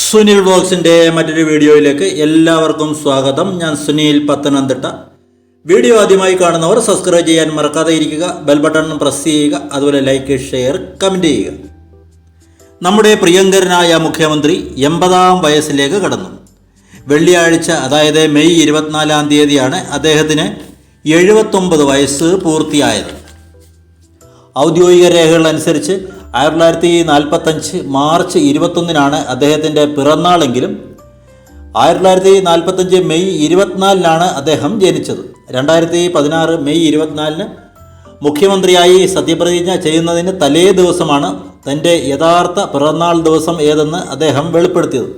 സുനിൽ വ്ലോഗ്സിൻ്റെ മറ്റൊരു വീഡിയോയിലേക്ക് എല്ലാവർക്കും സ്വാഗതം. ഞാൻ സുനിൽ പത്തനംതിട്ട. വീഡിയോ ആദ്യമായി കാണുന്നവർ സബ്സ്ക്രൈബ് ചെയ്യാൻ മറക്കാതെ ഇരിക്കുക, ബെൽ ബട്ടൺ പ്രസ് ചെയ്യുക, അതുപോലെ ലൈക്ക്, ഷെയർ, കമൻറ്റ് ചെയ്യുക. നമ്മുടെ പ്രിയങ്കരനായ മുഖ്യമന്ത്രി 80-ാം വയസ്സിലേക്ക് കടന്നു. വെള്ളിയാഴ്ച, അതായത് മെയ് 24-ാം തീയതിയാണ് അദ്ദേഹത്തിന് 79 വയസ്സ് പൂർത്തിയായത്. ഔദ്യോഗിക രേഖകൾ അനുസരിച്ച് 1945 മാർച്ച് 21-നാണ് അദ്ദേഹത്തിൻ്റെ പിറന്നാളെങ്കിലും 1945 മെയ് 24-നാണ് അദ്ദേഹം ജനിച്ചത്. 2016 മെയ് 24-ന് മുഖ്യമന്ത്രിയായി സത്യപ്രതിജ്ഞ ചെയ്യുന്നതിന് തലേ ദിവസമാണ് തൻ്റെ യഥാർത്ഥ പിറന്നാൾ ദിവസം ഏതെന്ന് അദ്ദേഹം വെളിപ്പെടുത്തിയത്.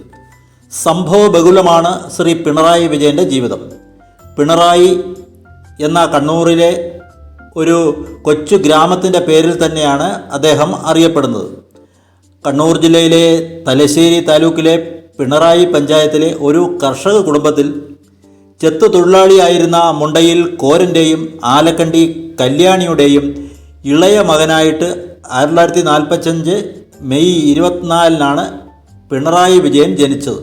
സംഭവബഹുലമാണ് ശ്രീ പിണറായി വിജയൻ്റെ ജീവിതം. പിണറായി എന്ന കണ്ണൂരിലെ ഒരു കൊച്ചു ഗ്രാമത്തിൻ്റെ പേരിൽ തന്നെയാണ് അദ്ദേഹം അറിയപ്പെടുന്നത്. കണ്ണൂർ ജില്ലയിലെ തലശ്ശേരി താലൂക്കിലെ പിണറായി പഞ്ചായത്തിലെ ഒരു കർഷക കുടുംബത്തിൽ ചെത്തു തൊഴിലാളിയായിരുന്ന മുണ്ടയിൽ കോരൻ്റെയും ആലക്കണ്ടി കല്യാണിയുടെയും ഇളയ മകനായിട്ട് 1945 മെയ് 24-നാണ് പിണറായി വിജയൻ ജനിച്ചത്.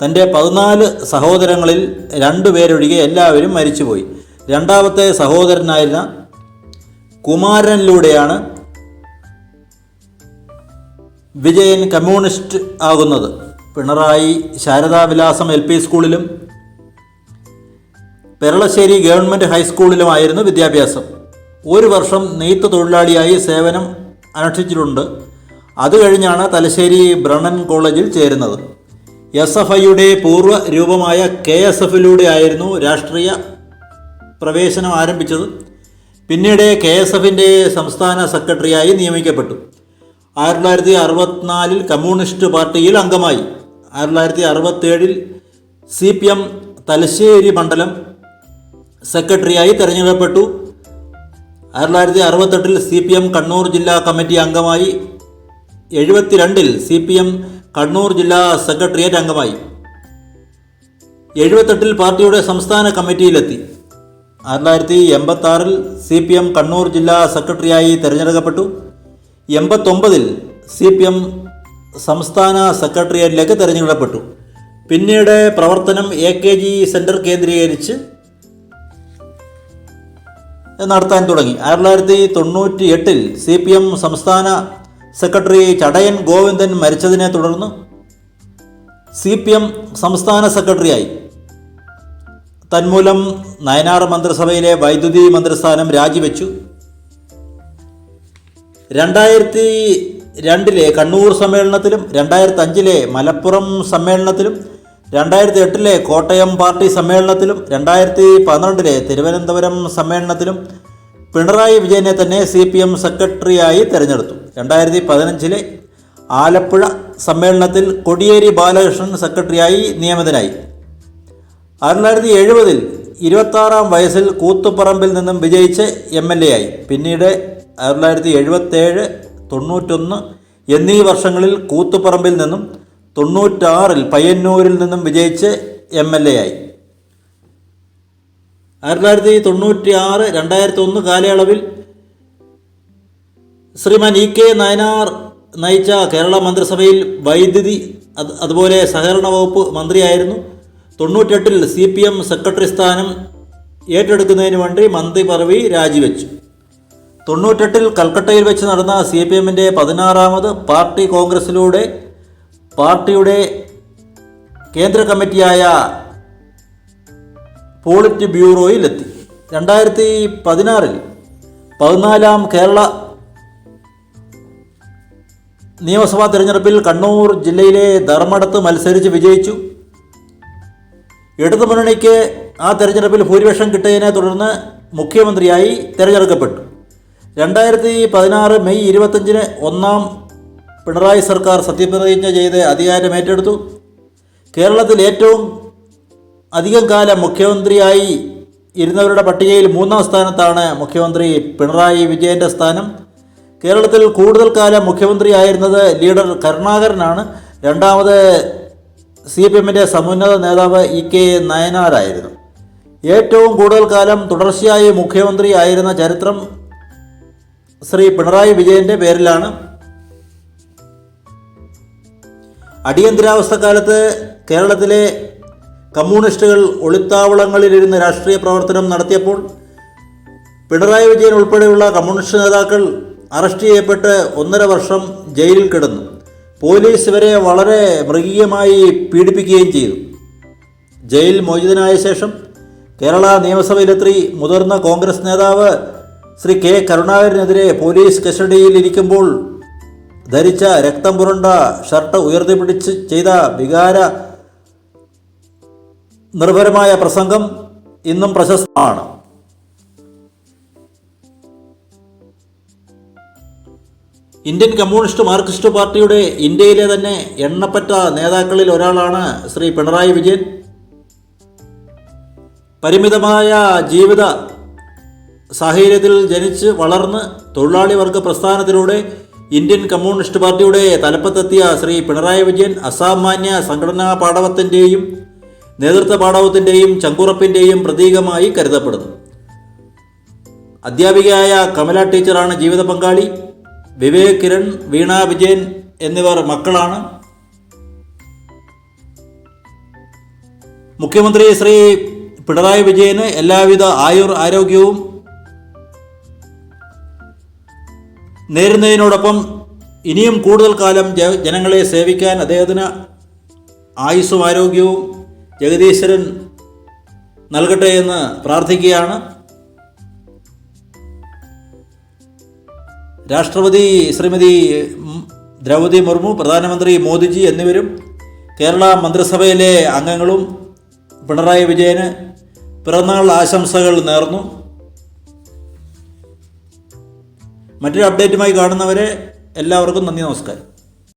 തൻ്റെ 14 സഹോദരങ്ങളിൽ 2 പേരൊഴികെ എല്ലാവരും മരിച്ചുപോയി. രണ്ടാമത്തെ സഹോദരനായിരുന്ന കുമാരനിലൂടെയാണ് വിജയൻ കമ്മ്യൂണിസ്റ്റ് ആകുന്നത്. പിണറായി ശാരദാവിലാസം LP സ്കൂളിലും പെരളശ്ശേരി ഗവൺമെൻറ് ഹൈസ്കൂളിലുമായിരുന്നു വിദ്യാഭ്യാസം. 1 വർഷം നെയ്ത്ത് തൊഴിലാളിയായി സേവനം അനുഷ്ഠിച്ചിട്ടുണ്ട്. അത് കഴിഞ്ഞാണ് തലശ്ശേരി ബ്രണ്ണൻ കോളേജിൽ ചേരുന്നത്. SFIയുടെ പൂർവ്വ രൂപമായ KSF-ലൂടെ ആയിരുന്നു രാഷ്ട്രീയ പ്രവേശനം ആരംഭിച്ചത്. പിന്നീട് KSFൻ്റെ സംസ്ഥാന സെക്രട്ടറിയായി നിയമിക്കപ്പെട്ടു. 1964 കമ്മ്യൂണിസ്റ്റ് പാർട്ടിയിൽ അംഗമായി. 1967 CPM തലശ്ശേരി മണ്ഡലം സെക്രട്ടറിയായി തിരഞ്ഞെടുക്കപ്പെട്ടു. 1968 CPM കണ്ണൂർ ജില്ലാ കമ്മിറ്റി അംഗമായി. 72 CPM കണ്ണൂർ ജില്ലാ സെക്രട്ടേറിയറ്റ് അംഗമായി. 78 പാർട്ടിയുടെ സംസ്ഥാന കമ്മിറ്റിയിലെത്തി. 1986 CPM കണ്ണൂർ ജില്ലാ സെക്രട്ടറിയായി തിരഞ്ഞെടുക്കപ്പെട്ടു. 89 CPM സംസ്ഥാന സെക്രട്ടേറിയറ്റിലേക്ക് തിരഞ്ഞെടുക്കപ്പെട്ടു. പിന്നീട് പ്രവർത്തനം AKG സെൻറ്റർ കേന്ദ്രീകരിച്ച് നടത്താൻ തുടങ്ങി. 1998 CPM സംസ്ഥാന സെക്രട്ടറി ചടയൻ ഗോവിന്ദൻ മരിച്ചതിനെ തുടർന്ന് CPM സംസ്ഥാന സെക്രട്ടറിയായി. തന്മൂലം നയനാർ മന്ത്രിസഭയിലെ വൈദ്യുതി മന്ത്രിസ്ഥാനം രാജിവെച്ചു. 2002 കണ്ണൂർ സമ്മേളനത്തിലും 2005 മലപ്പുറം സമ്മേളനത്തിലും 2008 കോട്ടയം പാർട്ടി സമ്മേളനത്തിലും 2012 തിരുവനന്തപുരം സമ്മേളനത്തിലും പിണറായി വിജയനെ തന്നെ CPM സെക്രട്ടറിയായി തിരഞ്ഞെടുത്തു. 2015 ആലപ്പുഴ സമ്മേളനത്തിൽ കോടിയേരി ബാലകൃഷ്ണൻ സെക്രട്ടറിയായി നിയമിതനായി. 1970 26-ാം വയസ്സിൽ കൂത്തുപറമ്പിൽ നിന്നും വിജയിച്ച് MLA ആയി. പിന്നീട് 1977, 91 എന്നീ വർഷങ്ങളിൽ കൂത്തുപറമ്പിൽ നിന്നും 96 പയ്യന്നൂരിൽ നിന്നും വിജയിച്ച് MLA ആയി. 1996, 2001 കാലയളവിൽ ശ്രീമാൻ EK നായനാർ നയിച്ച കേരള മന്ത്രിസഭയിൽ വൈദ്യുതി അതുപോലെ സഹകരണ വകുപ്പ് മന്ത്രിയായിരുന്നു. 98 CPM സെക്രട്ടറി സ്ഥാനം ഏറ്റെടുക്കുന്നതിന് വേണ്ടി മന്ത്രി പദവി രാജിവെച്ചു. 98 കൽക്കട്ടയിൽ വെച്ച് നടന്ന CPMൻ്റെ 16-ാമത് പാർട്ടി കോൺഗ്രസിലൂടെ പാർട്ടിയുടെ കേന്ദ്ര കമ്മിറ്റിയായ പോളിറ്റ് ബ്യൂറോയിലെത്തി. 2016 14-ാം കേരള നിയമസഭാ തിരഞ്ഞെടുപ്പിൽ കണ്ണൂർ ജില്ലയിലെ ധർമ്മടത്ത് മത്സരിച്ച് വിജയിച്ചു. ഇടതുമുന്നണിക്ക് ആ തെരഞ്ഞെടുപ്പിൽ ഭൂരിപക്ഷം കിട്ടിയതിനെ തുടർന്ന് മുഖ്യമന്ത്രിയായി തിരഞ്ഞെടുക്കപ്പെട്ടു. 2016 മെയ് 25-ന് 1-ാം പിണറായി സർക്കാർ സത്യപ്രതിജ്ഞ ചെയ്ത് അധികാരമേറ്റെടുത്തു. കേരളത്തിൽ ഏറ്റവും അധികം കാലം മുഖ്യമന്ത്രിയായി ഇരുന്നവരുടെ പട്ടികയിൽ 3-ാം സ്ഥാനത്താണ് മുഖ്യമന്ത്രി പിണറായി വിജയൻ്റെ സ്ഥാനം. കേരളത്തിൽ കൂടുതൽ കാലം മുഖ്യമന്ത്രിയായിരുന്നത് ലീഡർ കരുണാകരനാണ്. രണ്ടാമത് CPMൻ്റെ സമുന്നത നേതാവ് EK നായനാരായിരുന്നു. ഏറ്റവും കൂടുതൽ കാലം തുടർച്ചയായി മുഖ്യമന്ത്രി ആയിരുന്ന ചരിത്രം ശ്രീ പിണറായി വിജയൻ്റെ പേരിലാണ്. അടിയന്തരാവസ്ഥക്കാലത്ത് കേരളത്തിലെ കമ്മ്യൂണിസ്റ്റുകൾ ഒളിത്താവളങ്ങളിലിരുന്ന് രാഷ്ട്രീയ പ്രവർത്തനം നടത്തിയപ്പോൾ പിണറായി വിജയൻ ഉൾപ്പെടെയുള്ള കമ്മ്യൂണിസ്റ്റ് നേതാക്കൾ അറസ്റ്റ് ചെയ്യപ്പെട്ട് 1.5 വർഷം ജയിലിൽ കിടന്നു. പോലീസ് ഇവരെ വളരെ മൃഗീയമായി പീഡിപ്പിക്കുകയും ചെയ്തു. ജയിൽ മോചിതനായ ശേഷം കേരള നിയമസഭയിലെത്തി മുതിർന്ന കോൺഗ്രസ് നേതാവ് ശ്രീ കെ കരുണാകരനെതിരെ പോലീസ് കസ്റ്റഡിയിലിരിക്കുമ്പോൾ ധരിച്ച രക്തം പുരണ്ട ഷർട്ട് ഉയർത്തിപ്പിടിച്ച് ചെയ്ത വികാര നിർഭരമായ പ്രസംഗം ഇന്നും പ്രശസ്തമാണ്. ഇന്ത്യൻ കമ്മ്യൂണിസ്റ്റ് മാർക്സിസ്റ്റ് പാർട്ടിയുടെ ഇന്ത്യയിലെ തന്നെ എണ്ണപ്പെട്ട നേതാക്കളിൽ ഒരാളാണ് ശ്രീ പിണറായി വിജയൻ. പരിമിതമായ ജീവിത സാഹചര്യത്തിൽ ജനിച്ച് വളർന്ന് തൊഴിലാളി വർഗ പ്രസ്ഥാനത്തിലൂടെ ഇന്ത്യൻ കമ്മ്യൂണിസ്റ്റ് പാർട്ടിയുടെ തലപ്പത്തെത്തിയ ശ്രീ പിണറായി വിജയൻ അസാമാന്യ സംഘടനാ പാടവത്തിൻ്റെയും നേതൃത്വ പാടവത്തിൻ്റെയും ചങ്കുറപ്പിൻ്റെയും പ്രതീകമായി കരുതപ്പെടുന്നു. അധ്യാപികയായ കമല ടീച്ചറാണ് ജീവിത പങ്കാളി. വിവേക് കിരൺ, വീണ വിജയൻ എന്നിവർ മക്കളാണ്. മുഖ്യമന്ത്രി ശ്രീ പിണറായി വിജയന് എല്ലാവിധ ആരോഗ്യവും നേരുന്നതിനോടൊപ്പം ഇനിയും കൂടുതൽ കാലം ജനങ്ങളെ സേവിക്കാൻ അദ്ദേഹത്തിന് ആയുസ്സും ആരോഗ്യവും ജഗദീശ്വരൻ നൽകട്ടെ എന്ന് പ്രാർത്ഥിക്കുകയാണ്. രാഷ്ട്രപതി ശ്രീമതി ദ്രൗപദി മുർമു, പ്രധാനമന്ത്രി മോദിജി എന്നിവരും കേരള മന്ത്രിസഭയിലെ അംഗങ്ങളും പിണറായി വിജയന് പിറന്നാൾ ആശംസകൾ നേർന്നു. മറ്റൊരു അപ്ഡേറ്റുമായി കാണുന്നവരെ എല്ലാവർക്കും നന്ദി, നമസ്കാരം.